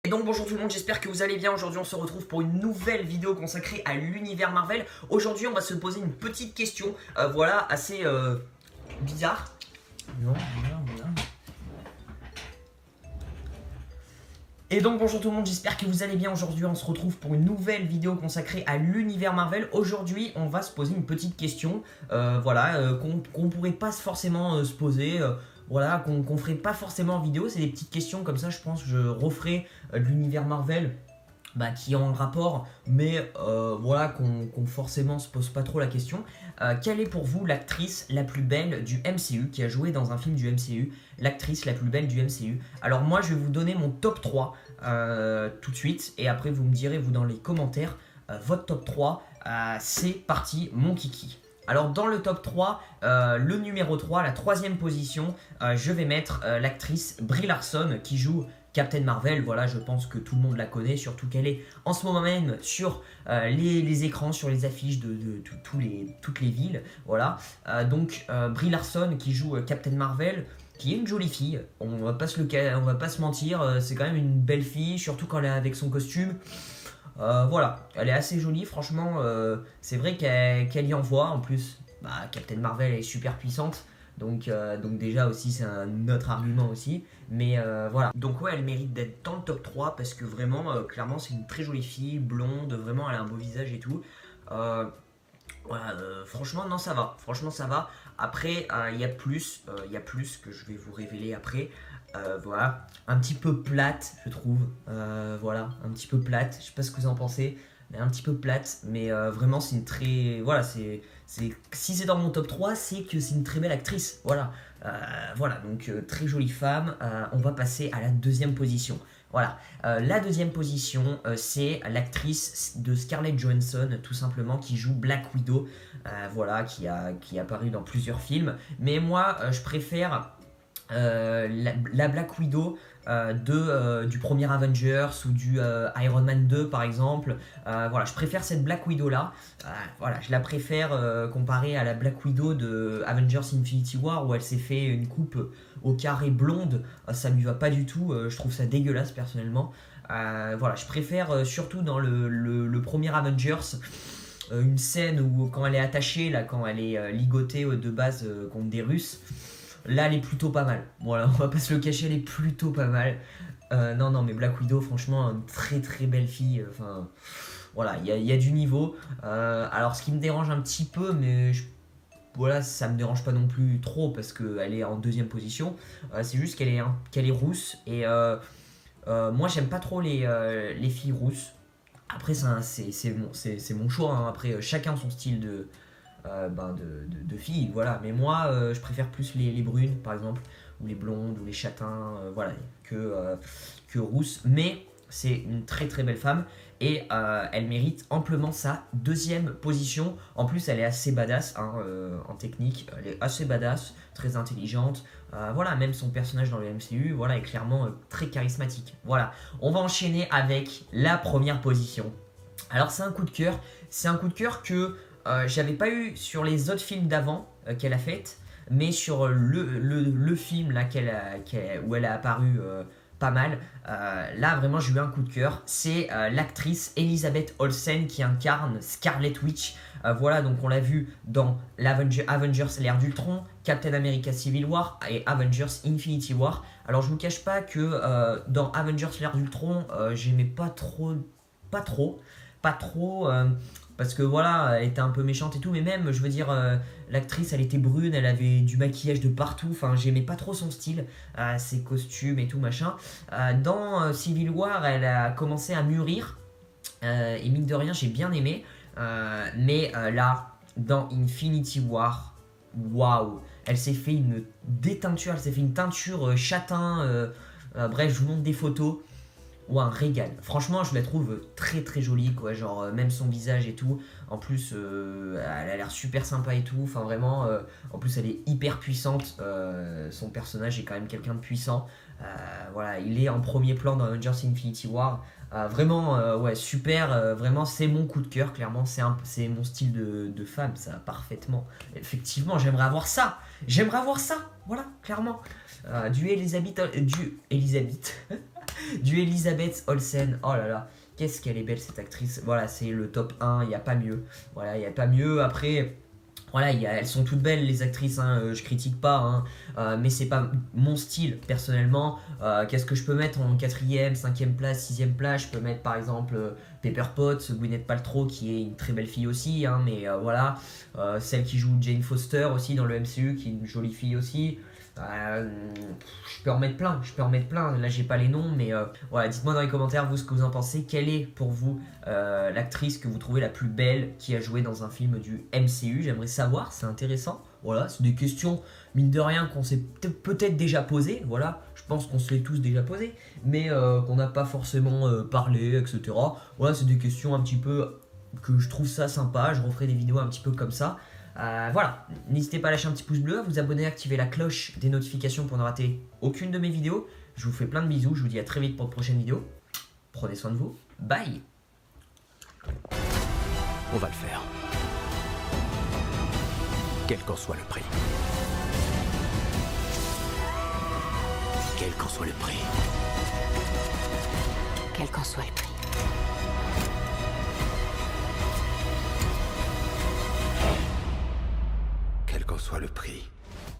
Et donc bonjour tout le monde, j'espère que vous allez bien. Aujourd'hui on se retrouve pour une nouvelle vidéo consacrée à l'univers Marvel. Aujourd'hui on va se poser une petite question, voilà, assez bizarre. Non, bizarre. Et donc bonjour tout le monde, j'espère que vous allez bien. Aujourd'hui on se retrouve pour une nouvelle vidéo consacrée à l'univers Marvel. Aujourd'hui on va se poser une petite question, qu'on pourrait pas forcément se poser, voilà, qu'on ferait pas forcément en vidéo. C'est des petites questions comme ça, je pense que je referai de l'univers Marvel. Qui ont un rapport, mais voilà, qu'on forcément se pose pas trop la question. Quelle est pour vous l'actrice la plus belle du MCU, qui a joué dans un film du MCU, l'actrice la plus belle du MCU? Alors moi je vais vous donner mon top 3 tout de suite, et après vous me direz vous dans les commentaires votre top 3. C'est parti, mon kiki. Alors dans le top 3, le numéro 3, la troisième position, je vais mettre l'actrice Brie Larson qui joue Captain Marvel. Voilà, je pense que tout le monde la connaît, surtout qu'elle est en ce moment même sur les écrans, sur les affiches de toutes les villes. Voilà, Brie Larson qui joue Captain Marvel, qui est une jolie fille, on va pas se mentir, c'est quand même une belle fille, surtout quand elle est avec son costume. Voilà, elle est assez jolie, franchement, c'est vrai qu'elle y envoie. En plus, Captain Marvel est super puissante, donc déjà aussi c'est un autre argument aussi. Mais voilà, donc ouais, elle mérite d'être dans le top 3 parce que vraiment, clairement, c'est une très jolie fille, blonde, vraiment elle a un beau visage et tout. Franchement, non, ça va. Franchement, ça va. Après, il y a plus que je vais vous révéler après. Voilà, un petit peu plate, je trouve. Voilà, un petit peu plate. Je sais pas ce que vous en pensez, mais un petit peu plate. Mais vraiment, c'est une très. Voilà, si c'est dans mon top 3, c'est que c'est une très belle actrice. Voilà. Voilà, donc très jolie femme. On va passer à la deuxième position. Voilà, la deuxième position, c'est l'actrice de Scarlett Johansson, tout simplement, qui joue Black Widow, voilà, qui est apparue dans plusieurs films. Mais moi, je préfère la Black Widow du premier Avengers ou du Iron Man 2 par exemple. Voilà, je préfère cette Black Widow là. Voilà, je la préfère comparée à la Black Widow de Avengers Infinity War, où elle s'est fait une coupe au carré blonde. Ça lui va pas du tout, je trouve ça dégueulasse personnellement. Voilà, je préfère surtout dans le premier Avengers. Une scène où quand elle est attachée, là, quand elle est ligotée de base contre des Russes. Là, elle est plutôt pas mal. Voilà, on va pas se le cacher, elle est plutôt pas mal. Non, mais Black Widow, franchement, une très très belle fille. Enfin, voilà, il y a du niveau. Alors, ce qui me dérange un petit peu, mais voilà, ça me dérange pas non plus trop parce qu'elle est en deuxième position. C'est juste qu'elle est rousse. Et moi, j'aime pas trop les filles rousses. Après, c'est mon choix, hein. Après, chacun son style de filles, voilà. Mais moi, je préfère plus les brunes, par exemple, ou les blondes, ou les châtains, voilà, que rousses. Mais c'est une très très belle femme et elle mérite amplement sa deuxième position. En plus, elle est assez badass, hein, en technique. Elle est assez badass, très intelligente. Voilà, même son personnage dans le MCU, voilà, est clairement très charismatique. Voilà, on va enchaîner avec la première position. Alors, c'est un coup de cœur. C'est un coup de cœur que j'avais pas eu sur les autres films d'avant qu'elle a fait, mais sur le film là, où elle a apparu pas mal. Là, vraiment, j'ai eu un coup de cœur. C'est l'actrice Elizabeth Olsen qui incarne Scarlet Witch. Voilà, donc on l'a vu dans Avengers l'ère d'Ultron, Captain America Civil War et Avengers Infinity War. Alors, je vous cache pas que dans Avengers l'ère d'Ultron, j'aimais pas trop. Parce que voilà, elle était un peu méchante et tout, mais même, je veux dire, l'actrice, elle était brune, elle avait du maquillage de partout, enfin, j'aimais pas trop son style, ses costumes et tout, machin. Dans Civil War, elle a commencé à mûrir, et mine de rien, j'ai bien aimé, mais là, dans Infinity War, waouh, elle s'est fait une déteinture, elle s'est fait une teinture châtain, bref, je vous montre des photos. Ou un régal. Franchement, je la trouve très très jolie, quoi. Genre, même son visage et tout. En plus, elle a l'air super sympa et tout. Enfin, vraiment, en plus, elle est hyper puissante. Son personnage est quand même quelqu'un de puissant. Voilà, il est en premier plan dans Avengers Infinity War. Vraiment, ouais, super. Vraiment, c'est mon coup de cœur, clairement. C'est mon style de femme, ça, parfaitement. Effectivement, j'aimerais avoir ça. J'aimerais avoir ça. Voilà, clairement. Du Elisabeth. Du Elisabeth Olsen. Oh là là, qu'est-ce qu'elle est belle cette actrice. Voilà, c'est le top 1, il n'y a pas mieux. Voilà, il n'y a pas mieux. Après, voilà, elles sont toutes belles les actrices, hein, je critique pas, hein, mais c'est pas mon style personnellement. Qu'est-ce que je peux mettre en quatrième, cinquième place, sixième place? Je peux mettre par exemple Pepper Potts, Gwyneth Paltrow qui est une très belle fille aussi, hein, mais voilà, celle qui joue Jane Foster aussi dans le MCU qui est une jolie fille aussi. Je peux en mettre plein, Là, j'ai pas les noms, mais voilà, dites-moi dans les commentaires vous ce que vous en pensez. Quelle est pour vous l'actrice que vous trouvez la plus belle qui a joué dans un film du MCU? J'aimerais savoir, c'est intéressant. Voilà, c'est des questions mine de rien qu'on s'est peut-être déjà posées. Voilà, je pense qu'on se l'est tous déjà posées, mais qu'on n'a pas forcément parlé, etc. Voilà, c'est des questions un petit peu que je trouve ça sympa. Je referai des vidéos un petit peu comme ça. Voilà, n'hésitez pas à lâcher un petit pouce bleu, à vous abonner, à activer la cloche des notifications pour ne rater aucune de mes vidéos. Je vous fais plein de bisous, je vous dis à très vite pour de prochaines vidéos. Prenez soin de vous, bye. On va le faire. Quel qu'en soit le prix. Quel qu'en soit le prix. Quel qu'en soit le prix. Quel qu'en soit le prix.